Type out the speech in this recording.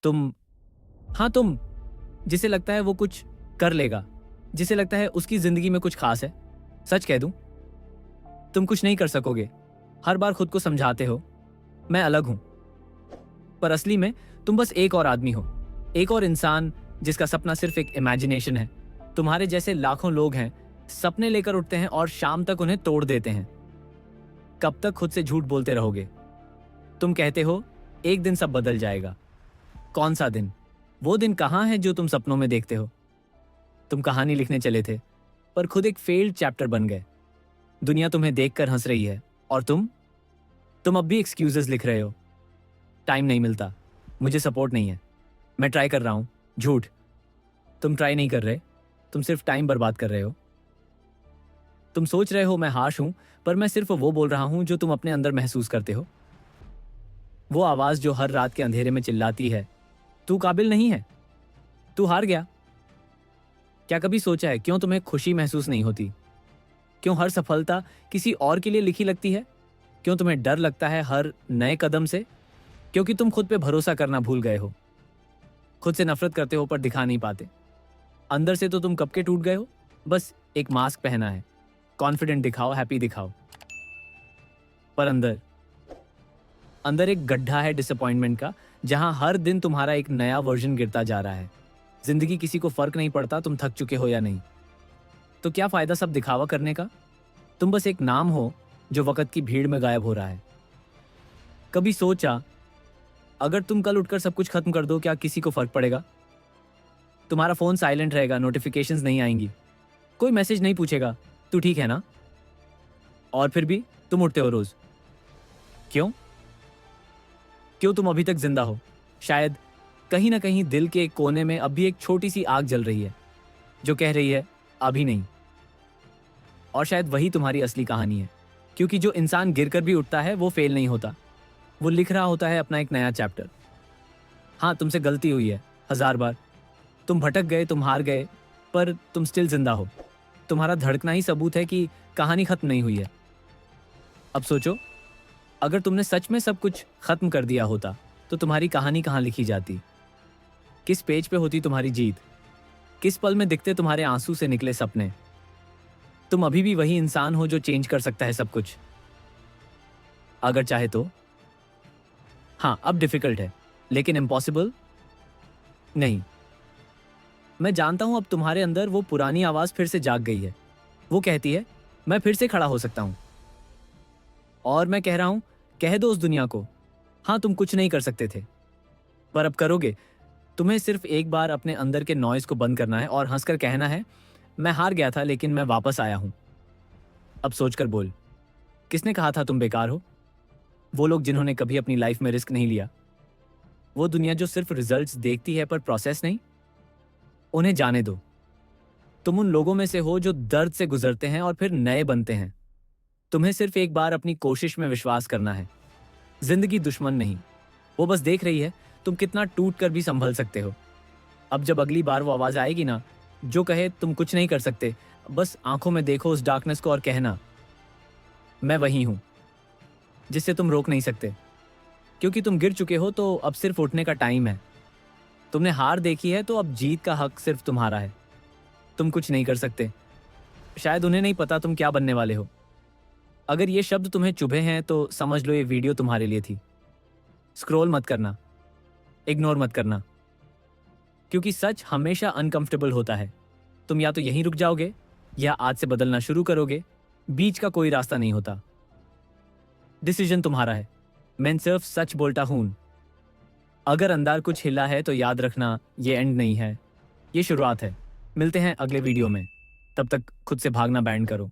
तुम हाँ, तुम जिसे लगता है वो कुछ कर लेगा, जिसे लगता है उसकी जिंदगी में कुछ खास है। सच कह दूं, तुम कुछ नहीं कर सकोगे। हर बार खुद को समझाते हो मैं अलग हूं, पर असली में तुम बस एक और आदमी हो, एक और इंसान जिसका सपना सिर्फ एक इमेजिनेशन है। तुम्हारे जैसे लाखों लोग हैं, सपने लेकर उठते हैं और शाम तक उन्हें तोड़ देते हैं। कब तक खुद से झूठ बोलते रहोगे? तुम कहते हो एक दिन सब बदल जाएगा। कौन सा दिन? वो दिन कहाँ है जो तुम सपनों में देखते हो? तुम कहानी लिखने चले थे, पर खुद एक फेल्ड चैप्टर बन गए। दुनिया तुम्हें देखकर हंस रही है और तुम अब भी एक्सक्यूजेस लिख रहे हो। टाइम नहीं मिलता, मुझे सपोर्ट नहीं है, मैं ट्राई कर रहा हूं। झूठ, तुम ट्राई नहीं कर रहे, तुम सिर्फ टाइम बर्बाद कर रहे हो। तुम सोच रहे हो मैं हार्श हूं, पर मैं सिर्फ वो बोल रहा हूं जो तुम अपने अंदर महसूस करते हो। वो आवाज जो हर रात के अंधेरे में चिल्लाती है, तू काबिल नहीं है, तू हार गया। क्या कभी सोचा है क्यों तुम्हें खुशी महसूस नहीं होती? क्यों हर सफलता किसी और के लिए लिखी लगती है? क्यों तुम्हें डर लगता है हर नए कदम से? क्योंकि तुम खुद पे भरोसा करना भूल गए हो। खुद से नफरत करते हो पर दिखा नहीं पाते। अंदर से तो तुम कब के टूट गए हो, बस एक मास्क पहना है। कॉन्फिडेंट दिखाओ, हैप्पी दिखाओ, पर अंदर अंदर एक गड्ढा है डिसअपॉइंटमेंट का, जहां हर दिन तुम्हारा एक नया वर्जन गिरता जा रहा है। जिंदगी किसी को फर्क नहीं पड़ता तुम थक चुके हो या नहीं। तो क्या फायदा सब दिखावा करने का? तुम बस एक नाम हो जो वक्त की भीड़ में गायब हो रहा है। कभी सोचा अगर तुम कल उठकर सब कुछ खत्म कर दो, क्या किसी को फर्क पड़ेगा? तुम्हारा फोन साइलेंट रहेगा, नोटिफिकेशंस नहीं आएंगी, कोई मैसेज नहीं पूछेगा तू ठीक है ना, और फिर भी तुम उठते हो रोज। क्यों? क्यों तुम अभी तक जिंदा हो? शायद कहीं ना कहीं दिल के एक कोने में अब भी एक छोटी सी आग जल रही है जो कह रही है अभी नहीं। और शायद वही तुम्हारी असली कहानी है, क्योंकि जो इंसान गिरकर भी उठता है वो फेल नहीं होता, वो लिख रहा होता है अपना एक नया चैप्टर। हाँ, तुमसे गलती हुई है 1000 बार, तुम भटक गए, तुम हार गए, पर तुम स्टिल जिंदा हो। तुम्हारा धड़कना ही सबूत है कि कहानी खत्म नहीं हुई है। अब सोचो, अगर तुमने सच में सब कुछ खत्म कर दिया होता तो तुम्हारी कहानी कहाँ लिखी जाती? किस पेज पे होती तुम्हारी जीत? किस पल में दिखते तुम्हारे आंसू से निकले सपने? तुम अभी भी वही इंसान हो जो चेंज कर सकता है सब कुछ, अगर चाहे तो। हाँ, अब डिफिकल्ट है, लेकिन इम्पॉसिबल नहीं। मैं जानता हूं अब तुम्हारे अंदर वो पुरानी आवाज फिर से जाग गई है। वो कहती है मैं फिर से खड़ा हो सकता हूं। और मैं कह रहा हूं, कह दो उस दुनिया को, हाँ तुम कुछ नहीं कर सकते थे, पर अब करोगे। तुम्हें सिर्फ एक बार अपने अंदर के नॉइज को बंद करना है और हंसकर कहना है मैं हार गया था लेकिन मैं वापस आया हूं। अब सोचकर बोल, किसने कहा था तुम बेकार हो? वो लोग जिन्होंने कभी अपनी लाइफ में रिस्क नहीं लिया, वो दुनिया जो सिर्फ रिजल्ट्स देखती है पर प्रोसेस नहीं। उन्हें जाने दो। तुम उन लोगों में से हो जो दर्द से गुजरते हैं और फिर नए बनते हैं। तुम्हें सिर्फ एक बार अपनी कोशिश में विश्वास करना है। जिंदगी दुश्मन नहीं, वो बस देख रही है तुम कितना टूट कर भी संभल सकते हो। अब जब अगली बार वो आवाज आएगी ना जो कहे तुम कुछ नहीं कर सकते, बस आंखों में देखो उस डार्कनेस को और कहना मैं वही हूं जिससे तुम रोक नहीं सकते। क्योंकि तुम गिर चुके हो तो अब सिर्फ उठने का टाइम है। तुमने हार देखी है तो अब जीत का हक सिर्फ तुम्हारा है। तुम कुछ नहीं कर सकते। शायद उन्हें नहीं पता तुम क्या बनने वाले हो। अगर ये शब्द तुम्हें चुभे हैं तो समझ लो ये वीडियो तुम्हारे लिए थी। स्क्रॉल मत करना, इग्नोर मत करना, क्योंकि सच हमेशा अनकंफर्टेबल होता है। तुम या तो यहीं रुक जाओगे या आज से बदलना शुरू करोगे। बीच का कोई रास्ता नहीं होता। डिसीजन तुम्हारा है। मैं सिर्फ सच बोलता हूं। अगर अंदर कुछ हिला है तो याद रखना ये एंड नहीं है, ये शुरुआत है। मिलते हैं अगले वीडियो में, तब तक खुद से भागना बैंड करो।